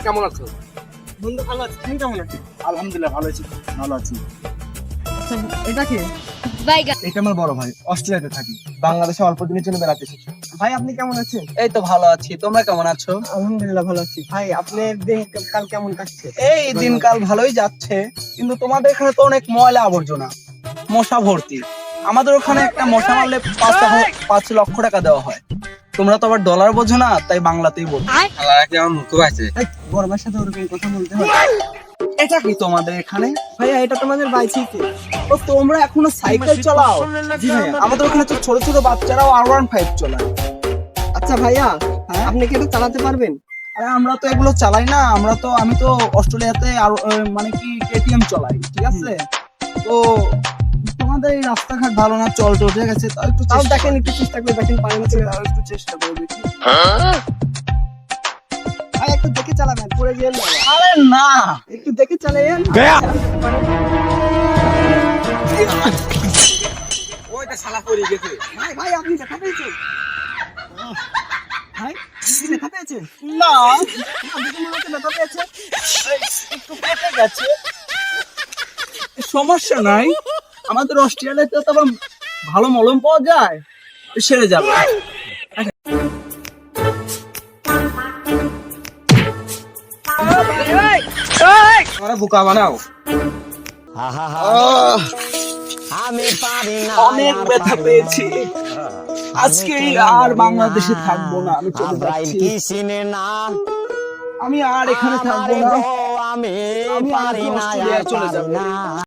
কেমন আছো? বন্ধু ভালো আছি, তুমি কেমন আছো? আলহামদুলিল্লাহ ভালো আছি। ভালো আছি। আচ্ছা, এটা কি? এটা আমার বড় ভাই, অস্ট্রেলিয়াতে থাকি, বাংলাদেশে অল্প দিনের জন্য বেড়াতে এসেছি। ভাই আপনি কেমন আছেন? এই তো ভালো আছি, তোমরা কেমন আছো? আলহামদুলিল্লাহ ভালো আছি। ভাই আপনার দিন কাল কেমন কাটছে? এই দিনকাল ভালোই যাচ্ছে, কিন্তু তোমাদের এখানে তো অনেক ময়লা আবর্জনা, মশা ভর্তি। আমাদের ওখানে একটা মশা মারলে 5 লক্ষ টাকা দেওয়া হয়। তোমরা তো আবার ডলার বোঝো না, তাই বাংলাতেই বলো। এই, বড় ভাইয়ের সাথে ওরকম কথা বলতে হয়? এটা কি তোমাদের এখানে? ভাইয়া এটা তোমাদের বাইসাইকেল। ও তোমরা এখনো সাইকেল চালাও? জি ভাইয়া। আমাদের ওখানে তো ছোট ছোট বাচ্চারাও R15 চালায়। আচ্ছা ভাইয়া, আপনি কি এটা চালাতে পারবেন? আরে আমরা তো এগুলো চালাই না, আমি তো অস্ট্রেলিয়াতে আর মানে কি কেটিএম চালাই, ঠিক আছে? তো তোমাদের এই রাস্তাঘাট ভালো না, চল ঠিক আছে, তাও একটু তাও চেষ্টা দেখেন, একটু চেষ্টা করে দেখেন পারেন কি? তাও একটু চেষ্টা করে দেখি। ভাই একটু দেখে চালাবেন, পড়ে গেল না। আরে না, একটু দেখে চালাবেন। ওইটা শালা পড়ে গেছে। ভাই ভাই আপনি দেখা পেয়েছেন? ভাই আপনি দেখা পেয়েছেন? না, আপনি মনে হচ্ছে দেখা পেয়েছেন? একটু কেটে গেছে, সমস্যা নাই। আমাদের অস্ট্রেলিয়াতে তো আবার ভালো মলম পাওয়া যায়, সেরে যাবে। তোমরা বোকা বানাও। আমি পারি না অনেক ব্যথা পেয়েছি, আজকে আর বাংলাদেশে থাকবো না, আমি চলে যাচ্ছি। কি চিনে না আমি আর এখানে থাকবো না, আমি আমি পারি না অস্ট্রেলিয়া চলে যাবো। না